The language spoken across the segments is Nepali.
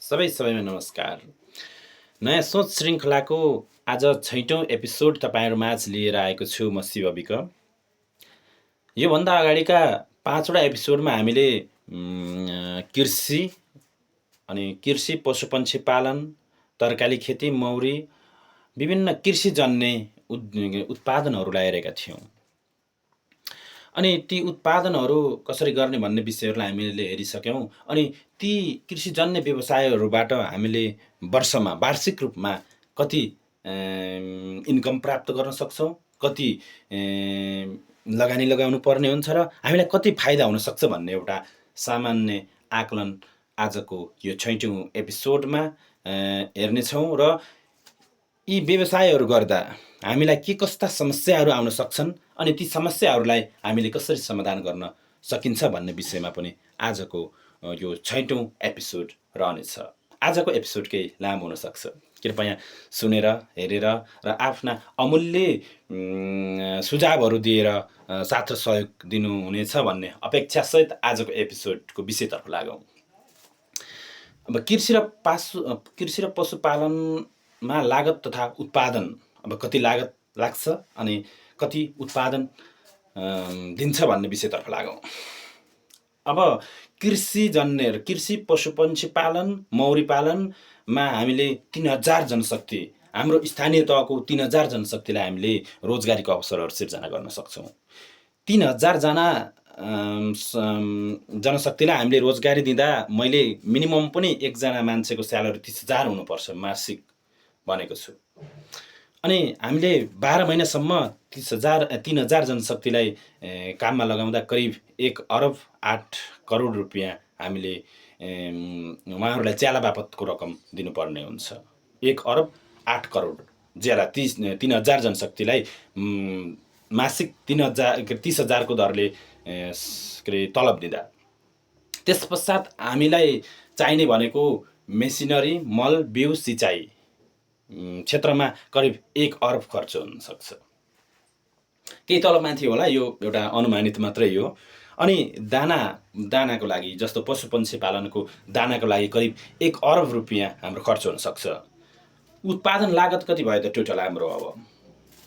सबैमा नमस्कार। नयाँ सोच श्रृङ्खलाको आज छैटौँ एपिसोड तपाईँहरू माझ लिएर आएको छु म शिव विक। योभन्दा अगाडिका 5वटा एपिसोडमा हामीले कृषि अनि कृषि, पशुपन्छी पालन, तरकारी खेती, मौरी, विभिन्न कृषिजन्य उत्पादनहरूलाई हेरेका थियौँ। अनि ती उत्पादनहरू कसरी गर्ने भन्ने विषयहरूलाई हामीले हेरिसक्यौँ। अनि ती कृषिजन्य व्यवसायहरूबाट हामीले वर्षमा वार्षिक रूपमा कति इन्कम प्राप्त गर्न सक्छौँ, कति लगानी लगाउनु पर्ने हुन्छ र हामीलाई कति फाइदा हुनसक्छ भन्ने एउटा सामान्य आकलन आजको यो 6औँ एपिसोडमा हेर्नेछौँ। र यी व्यवसायहरू गर्दा हामीलाई के कस्ता समस्याहरू आउन सक्छन् अनि ती समस्याहरूलाई हामीले कसरी समाधान गर्न सकिन्छ भन्ने विषयमा पनि आजको यो 6औँ एपिसोड रहनेछ। आजको एपिसोड केही लामो हुनसक्छ, कृपया सुनेर हेरेर र आफ्ना अमूल्य सुझावहरू दिएर साथ र सहयोग दिनुहुनेछ भन्ने अपेक्षासहित आजको एपिसोडको विषयतर्फ लागौँ। अब कृषि र पशुपालनमा लागत तथा उत्पादन, अब कति लागत लाग्छ अनि कति उत्पादन दिन्छ भन्ने विषयतर्फ लागौँ। अब कृषि, पशुपन्छी पालन, मौरी पालनमा हामीले 3000 जनशक्ति, हाम्रो स्थानीय तहको 3000 जनशक्तिलाई हामीले रोजगारीको अवसरहरू सिर्जना गर्न सक्छौँ। 3000 जना जनशक्तिलाई हामीले रोजगारी दिँदा मैले मिनिमम पनि एकजना मान्छेको स्यालेरी 30,000 हुनुपर्छ मासिक भनेको छु। अनि हामीले 12 महिनासम्म 3000 जनशक्तिलाई काममा लगाउँदा करिब 1 अरब 8 करोड रुपियाँ हामीले उहाँहरूलाई ज्याला बापतको रकम दिनुपर्ने हुन्छ। 1 अरब 8 करोड ज्याला 3000 जनशक्तिलाई मासिक 30,000 को दरले तलब दिँदा। त्यस पश्चात हामीलाई चाहिने भनेको मेसिनरी, मल, बिउ, सिँचाइ क्षेत्रमा करिब 1 अरब खर्च हुनसक्छ। केही तलमाथि होला, यो एउटा अनुमानित मात्रै हो। अनि दानाको लागि, जस्तो पशुपन्छी पालनको दानाको लागि करिब 1 अरब रुपियाँ हाम्रो खर्च हुनसक्छ। उत्पादन लागत कति भयो त टोटल हाम्रो? अब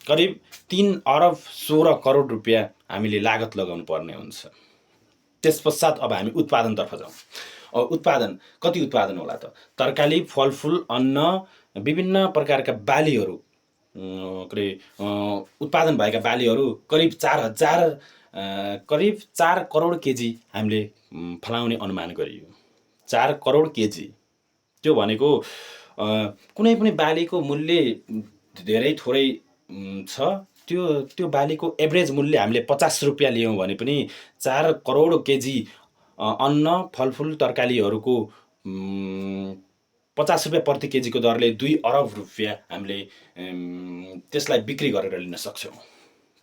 करिब 3 अरब 16 करोड रुपियाँ हामीले लागत लगाउनु पर्ने हुन्छ। त्यस पश्चात अब हामी उत्पादनतर्फ जाउँ। अब कति उत्पादन होला त? तरकारी, फलफुल, अन्न, विभिन्न प्रकारका बालीहरू, उत्पादन भएका बालीहरू करिब 4 करोड केजी हामीले फलाउने अनुमान गरियो। 4 करोड केजी, त्यो भनेको कुनै पनि बालीको मूल्य धेरै थोरै छ। त्यो बालीको एभरेज मूल्य हामीले 50 रुपियाँ लियौँ भने पनि 4 करोड केजी अन्न, फलफुल, तरकारीहरूको 50 रुपियाँ प्रति केजीको दरले 2 अरब रुपियाँ हामीले त्यसलाई बिक्री गरेर लिन सक्छौँ।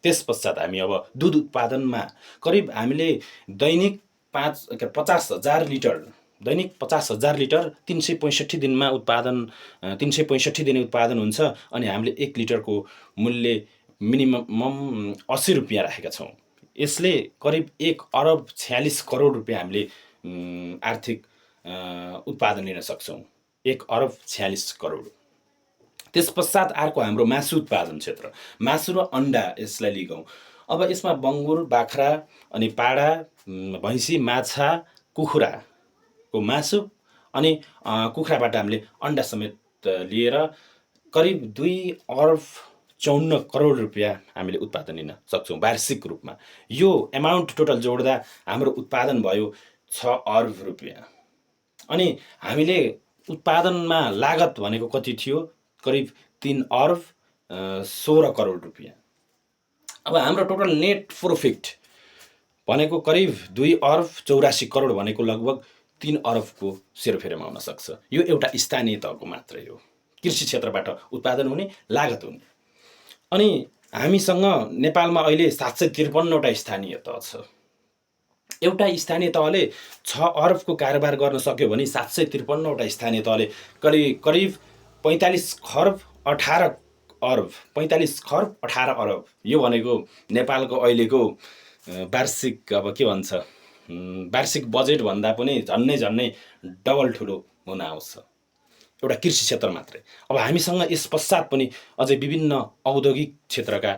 त्यस पश्चात हामी अब दुध उत्पादनमा करिब हामीले दैनिक 50,000 लिटर, दैनिक 50,000 लिटर 365 दिनमा उत्पादन, 365 दिने उत्पादन हुन्छ। अनि हामीले 1 लिटरको मूल्य मिनिमम 80 रुपियाँ राखेका छौँ। यसले करिब 1 अरब 46 करोड रुपियाँ हामीले आर्थिक उत्पादन लिन सक्छौँ। 1 अरब 46 करोड। त्यस पश्चात अर्को हाम्रो मासु उत्पादन क्षेत्र, मासु र अन्डा, यसलाई लिगौँ। अब यसमा बङ्गुर, बाख्रा अनि पाडा, भैँसी, माछा, कुखुराको मासु अनि कुखुराबाट हामीले अन्डा समेत लिएर करिब 2 अरब 54 करोड रुपियाँ हामीले उत्पादन लिन सक्छौँ वार्षिक रूपमा। यो एमाउन्ट टोटल जोड्दा हाम्रो उत्पादन भयो 6 अरब रुपियाँ। अनि हामीले उत्पादनमा लागत भनेको कति थियो? करिब 3 अरब 16 करोड रुपियाँ। अब हाम्रो टोटल नेट प्रॉफिट भनेको करिब 2 अरब 84 करोड, भनेको लगभग 3 अरबको सेरोफेरोमा हुन सक्छ। यो एउटा स्थानीय तहको मात्रै हो, कृषि क्षेत्रबाट उत्पादन हुने, लागत हुने। अनि हामीसँग नेपालमा अहिले 753 वटा स्थानीय तह छ। एउटा स्थानीय तहले 6 अरबको कारोबार गर्न सक्यो भने 753 वटा स्थानीय तहले करिब 45 खर्ब 18 अरब, 45 खर्ब 18 अरब, यो भनेको नेपालको अहिलेको वार्षिक, अब के भन्छ, वार्षिक बजेट भन्दा पनि झन्नै डबल ठुलो हुन आउँछ एउटा कृषि क्षेत्र मात्रै। अब हामीसँग यस पश्चात पनि अझै विभिन्न औद्योगिक क्षेत्रका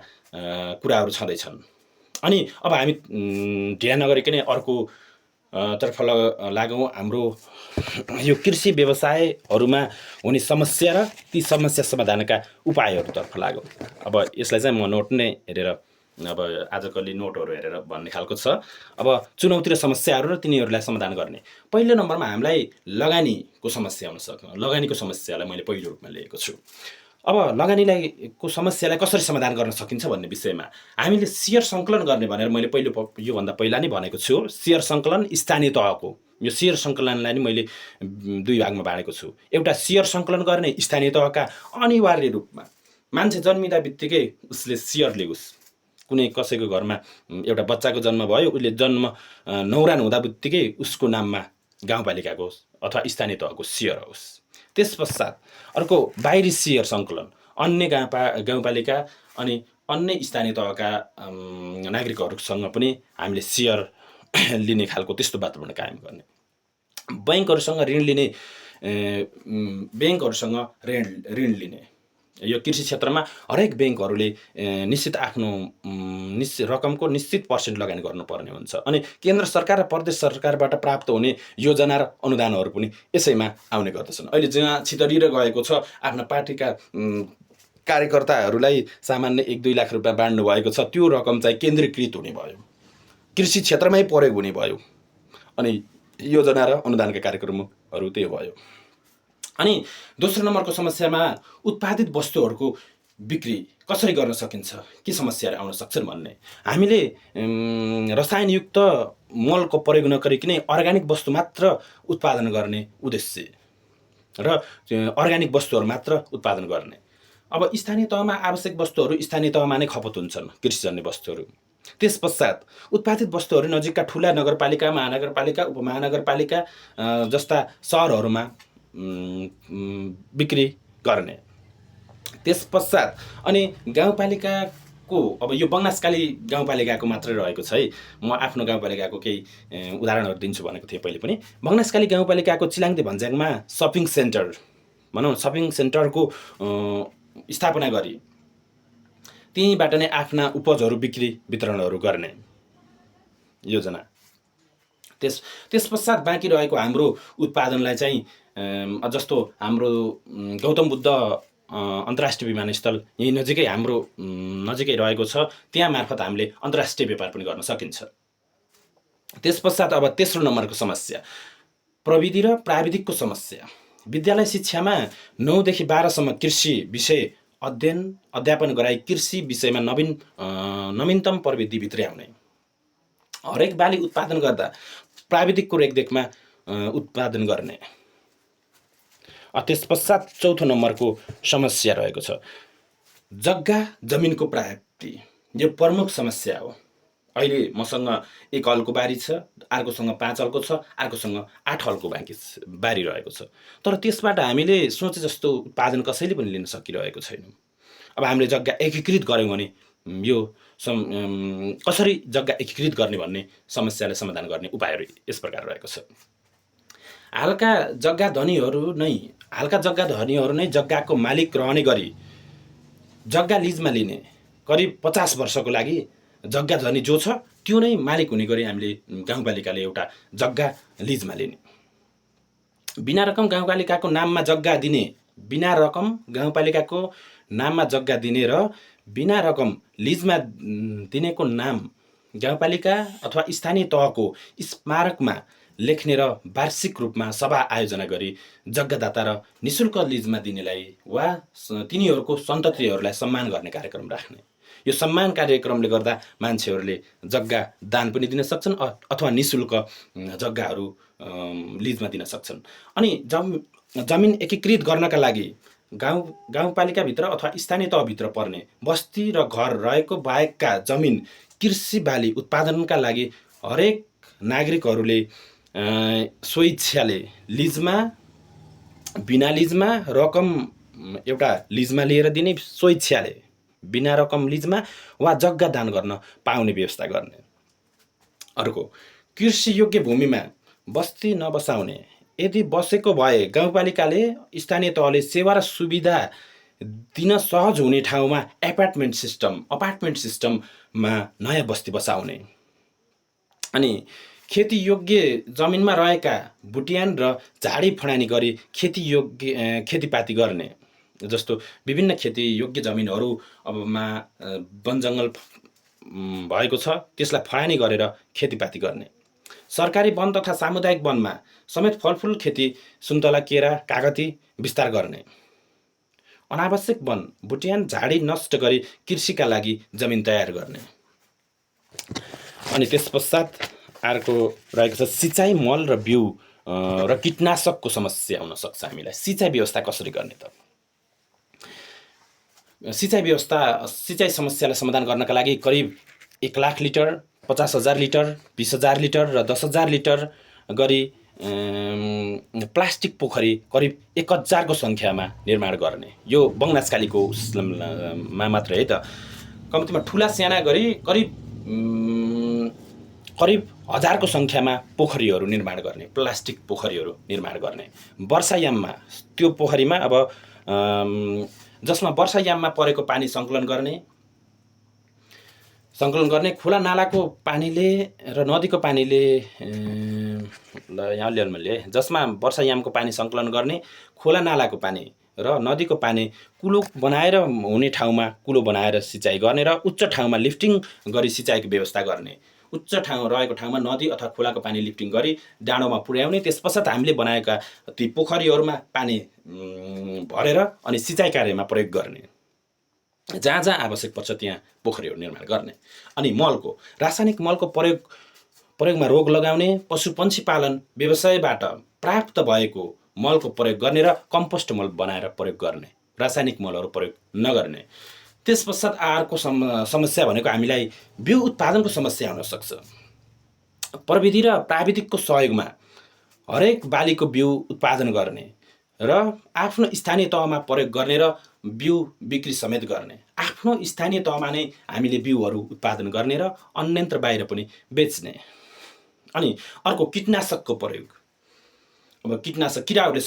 कुराहरू छँदैछन्। अनि अब हामी ढिला नगरिकन अर्को तर्फ लागौँ। हाम्रो यो कृषि व्यवसायहरूमा हुने समस्या र ती समस्या समाधानका उपायहरूतर्फ लागौँ। अब यसलाई चाहिँ म नोट नै हेरेर अब आजकल नोटहरू हेरेर भन्ने खालको छ। अब चुनौती र समस्याहरू र तिनीहरूलाई समाधान गर्ने। पहिलो नम्बरमा हामीलाई लगानीको समस्या हुन सक्छ। लगानीको समस्यालाई मैले पहिलो रूपमा लिएको छु। अब लगानीको समस्यालाई कसरी समाधान गर्न सकिन्छ भन्ने विषयमा हामीले सेयर सङ्कलन गर्ने भनेर मैले योभन्दा पहिला नै भनेको छु। सेयर सङ्कलन स्थानीय तहको, यो सेयर सङ्कलनलाई नै मैले दुई भागमा बाँडेको छु। एउटा सेयर सङ्कलन गर्ने स्थानीय तहका अनिवार्य रूपमा मान्छे जन्मिँदा बित्तिकै उसले सेयर लियोस्। कुनै कसैको घरमा एउटा बच्चाको जन्म भयो, उसले जन्म न्वारान हुँदा बित्तिकै उसको नाममा गाउँपालिकाको अथवा स्थानीय तहको सेयर होस्। त्यस पश्चात अर्को बाहिरी सेयर सङ्कलन, अन्य गाउँपालिका अनि अन्य स्थानीय तहका नागरिकहरूसँग पनि हामीले सेयर लिने खालको त्यस्तो वातावरण कायम गर्ने। बैङ्कहरूसँग ऋण लिने, ब्याङ्कहरूसँग ऋण लिने। यो कृषि क्षेत्रमा हरेक ब्याङ्कहरूले निश्चित आफ्नो रकमको निश्चित पर्सेन्ट लगानी गर्नुपर्ने हुन्छ। अनि केन्द्र सरकार र प्रदेश सरकारबाट प्राप्त हुने योजना र अनुदानहरू पनि यसैमा आउने गर्दछन्। अहिले जहाँ छितरिएर गएको छ, आफ्ना पार्टीका कार्यकर्ताहरूलाई सामान्य 1-2 लाख रुपियाँ बाँड्नु भएको छ, त्यो रकम चाहिँ केन्द्रीकृत हुने भयो, कृषि क्षेत्रमै प्रयोग हुने भयो। अनि योजना र अनुदानका कार्यक्रमहरू त्यही भयो। अनि दोस्रो नम्बरको समस्यामा उत्पादित वस्तुहरूको बिक्री कसरी गर्न सकिन्छ, के समस्याहरू आउन सक्छन् भन्ने। हामीले रसायनयुक्त मलको प्रयोग नगरिकन अर्ग्यानिक वस्तु मात्र उत्पादन गर्ने उद्देश्य र अर्ग्यानिक वस्तुहरू मात्र उत्पादन गर्ने। अब स्थानीय तहमा आवश्यक वस्तुहरू स्थानीय तहमा नै खपत हुन्छन्, कृषिजन्य वस्तुहरू। त्यस पश्चात उत्पादित वस्तुहरू नजिकका ठुला नगरपालिका, महानगरपालिका, उपमहानगरपालिका जस्ता सहरहरूमा बिक्री गर्ने। त्यस पश्चात अनि गाउँपालिकाको, अब यो बङ्गासकाली गाउँपालिकाको मात्रै रहेको छ है, म आफ्नो गाउँपालिकाको केही उदाहरणहरू दिन्छु भनेको थिएँ पहिले पनि। बङ्गासकाली गाउँपालिकाको चिलाङ्दे भन्ज्याङमा सपिङ सेन्टर, भनौँ सपिङ सेन्टरको स्थापना गरी त्यहीँबाट नै आफ्ना उपजहरू बिक्री वितरणहरू गर्ने योजना। त्यस पश्चात बाँकी रहेको हाम्रो उत्पादनलाई चाहिँ जस्तो हाम्रो गौतम बुद्ध अन्तर्राष्ट्रिय विमानस्थल यही नजिकै हाम्रो नजिकै रहेको छ, त्यहाँ मार्फत हामीले अन्तर्राष्ट्रिय व्यापार पनि गर्न सकिन्छ। त्यस पश्चात अब तेस्रो नम्बरको समस्या प्रविधि र प्राविधिकको समस्या। विद्यालय शिक्षामा 9 देखि 12 सम्म कृषि विषय अध्यापन गराई कृषि विषयमा नवीनतम प्रविधि भित्र्याउने। हरेक बाली उत्पादन गर्दा प्राविधिकको रेखदेखमा उत्पादन गर्ने। त्यस पश्चात चौथो नम्बरको समस्या रहेको छ जग्गा जमिनको प्राप्ति। यो प्रमुख समस्या हो। अहिले मसँग 1 हलको बारी छ, अर्कोसँग 5 हलको छ, अर्कोसँग 8 हलको बारी रहेको छ, तर त्यसबाट हामीले सोचे जस्तो उत्पादन कसैले पनि लिन सकिरहेको छैनौँ। अब हामीले जग्गा एकीकृत गऱ्यौँ भने यो कसरी जग्गा एकीकृत गर्ने भन्ने समस्यालाई समाधान गर्ने उपायहरू यस प्रकार रहेको छ। हालका जग्गा धनीहरू नै जग्गाको मालिक रहने गरी जग्गा लिजमा लिने। करिब 50 वर्षको लागि जग्गा धनी जो छ त्यो नै मालिक हुने गरी हामीले गाउँपालिकाले एउटा जग्गा लिजमा लिने। बिना रकम गाउँपालिकाको नाममा जग्गा दिने, बिना रकम गाउँपालिकाको नाममा जग्गा दिने र बिना रकम लिजमा दिनेको नाम गाउँपालिका अथवा स्थानीय तहको स्मारकमा लेख्ने र वार्षिक रूपमा सभा आयोजना गरी जग्गादाता र निशुल्क लिजमा दिनेलाई वा तिनीहरूको सन्ततिहरूलाई सम्मान गर्ने कार्यक्रम राख्ने। यो सम्मान कार्यक्रमले गर्दा मान्छेहरूले जग्गा दान पनि दिन सक्छन् अथवा निशुल्क जग्गाहरू लिजमा दिन सक्छन्। अनि जमिन एकीकृत गर्नका लागि गाउँपालिकाभित्र अथवा स्थानीय तहभित्र पर्ने बस्ती र घर रहेको बाहेकका जमिन कृषि बाली उत्पादनका लागि हरेक नागरिकहरूले स्वेच्छाले लिजमा, बिना लिजमा, रकम एउटा लिजमा लिएर दिने, स्वेच्छाले बिना रकम लिजमा वा जग्गा दान गर्न पाउने व्यवस्था गर्ने। अर्को कृषियोग्य भूमिमा बस्ती नबसाउने, यदि बसेको भए गाउँपालिकाले स्थानीय तहले सेवा र सुविधा दिन सहज हुने ठाउँमा अपार्टमेन्ट सिस्टममा नयाँ बस्ती बसाउने। अनि खेतीयोग्य जमिनमा रहेका बुट्यान र झाडी फडानी गरी खेतीपाती गर्ने, जस्तो विभिन्न खेतीयोग्य जमिनहरू अबमा वनजङ्गल भएको छ त्यसलाई फडानी गरेर खेतीपाती गर्ने। सरकारी वन तथा सामुदायिक वनमा समेत फलफुल खेती, सुन्तला, केरा, कागती विस्तार गर्ने। अनावश्यक वन बुट्यान झाडी नष्ट गरी कृषिका लागि जमिन तयार गर्ने। अनि त्यसपश्चात अर्को रहेको छ सिँचाइ, मल र बिउ र कीटनाशकको समस्या हुन सक्छ। हामीलाई सिँचाइ व्यवस्था कसरी गर्ने त? सिँचाइ समस्यालाई समाधान गर्नका लागि करिब 1 लाख लिटर, 50,000 लिटर, 20,000 लिटर र 10,000 लिटर गरी प्लास्टिक पोखरी करिब 1,000 को सङ्ख्यामा निर्माण गर्ने। यो बङ्नासकालीको मा मात्र है त। कम्तीमा ठुला साना गरी करिब 1000 को सङ्ख्यामा पोखरीहरू निर्माण गर्ने, प्लास्टिक पोखरीहरू निर्माण गर्ने। वर्षायाममा त्यो पोखरीमा अब जसमा वर्षायाममा परेको पानी सङ्कलन गर्ने, खोला नालाको पानीले र नदीको पानीले यहाँ ल्याउनुले जसमा वर्षायामको पानी सङ्कलन गर्ने, खोला नालाको पानी र नदीको पानी कुलो बनाएर हुने ठाउँमा कुलो बनाएर सिँचाइ गर्ने र उच्च ठाउँमा लिफ्टिङ गरी सिँचाइको व्यवस्था गर्ने। उच्च ठाउँ रहेको ठाउँमा नदी अथवा खोलाको पानी लिफ्टिङ गरी डाँडोमा पुर्याउने। त्यसपश्चात हामीले बनाएका ती पोखरीहरूमा पानी भरेर अनि सिँचाइ कार्यमा प्रयोग गर्ने। जहाँ जहाँ आवश्यक पर्छ त्यहाँ पोखरीहरू निर्माण गर्ने। अनि रासायनिक मलको प्रयोगमा रोक लगाउने, पशुपन्छी पालन व्यवसायबाट प्राप्त भएको मलको प्रयोग गर्ने र कम्पोस्ट मल बनाएर प्रयोग गर्ने, रासायनिक मलहरू प्रयोग नगर्ने। त्यसपश्चात आहारको समस्या भनेको हामीलाई बिउ उत्पादनको समस्या हुन सक्छ। प्रविधि र प्राविधिकको सहयोगमा हरेक बालीको बिउ उत्पादन गर्ने र आफ्नो स्थानीय तहमा प्रयोग गर्ने र बिउ बिक्री समेत गर्ने। आफ्नो स्थानीय तहमा नै हामीले बिउहरू उत्पादन गर्ने र अन्यत्र बाहिर पनि बेच्ने। अनि अर्को कीटनाशकको प्रयोग। अब कीटनाशक किराहरूले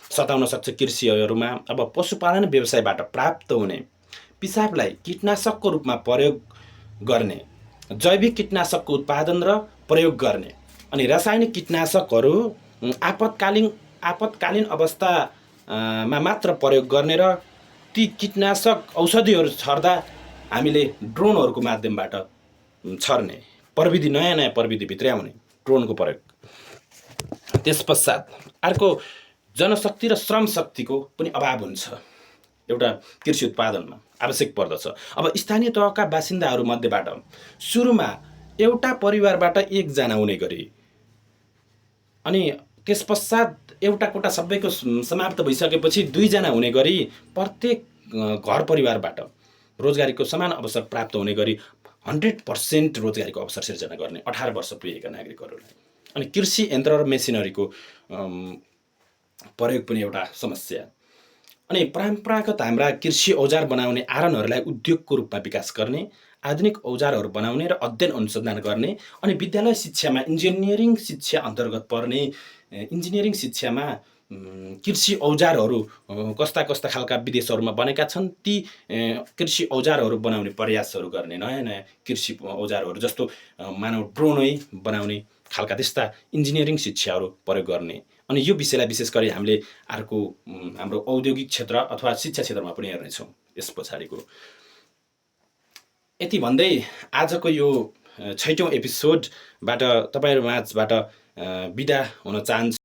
सताउन सक्छ कृषिहरूमा। अब पशुपालन व्यवसायबाट प्राप्त हुने पिसाबलाई कीटनाशकको रूपमा प्रयोग गर्ने, जैविक कीटनाशकको उत्पादन र प्रयोग गर्ने। अनि रासायनिक कीटनाशकहरू आपतकालीन अवस्थामा मात्र प्रयोग गर्ने र ती कीटनाशक औषधिहरू छर्दा हामीले ड्रोनहरूको माध्यमबाट छर्ने। नयाँ प्रविधि भित्र्याउने, ड्रोनको प्रयोग। त्यसपश्चात अर्को जनशक्ति र श्रम शक्तिको पनि अभाव हुन्छ एउटा कृषि उत्पादनमा, आवश्यक पर्दछ। अब स्थानीय तहका बासिन्दाहरू मध्येबाट सुरुमा एउटा परिवारबाट 1 जना हुने गरी, अनि त्यसपश्चात एउटा कोटा सबैको समाप्त भइसकेपछि 2 जना हुने गरी प्रत्येक घर परिवारबाट रोजगारीको समान अवसर प्राप्त हुने गरी 100% रोजगारीको अवसर सिर्जना गर्ने 18 वर्ष पुगेका नागरिकहरूलाई। अनि कृषि यन्त्र र मेसिनरीको प्रयोग पनि एउटा समस्या। अनि परम्परागत हाम्रा कृषि औजार बनाउने आरनहरूलाई उद्योगको रूपमा विकास गर्ने, आधुनिक औजारहरू बनाउने र अध्ययन अनुसन्धान गर्ने। अनि विद्यालय शिक्षामा इन्जिनियरिङ शिक्षा अन्तर्गत पर्ने इन्जिनियरिङ शिक्षामा कृषि औजारहरू कस्ता खालका विदेशहरूमा बनेका छन् ती कृषि औजारहरू बनाउने प्रयासहरू गर्ने। नयाँ कृषि औजारहरू जस्तो मानव ड्रोनै बनाउने खालका त्यस्ता इन्जिनियरिङ शिक्षाहरू प्रयोग गर्ने। अनि यो विषयलाई विशेष गरी हामीले हाम्रो औद्योगिक क्षेत्र अथवा शिक्षा क्षेत्रमा पनि हेर्नेछौँ यस पछाडिको। यति भन्दै आजको यो 6औं एपिसोडबाट तपाईँहरू माझबाट बिदा हुन चाहन्छु।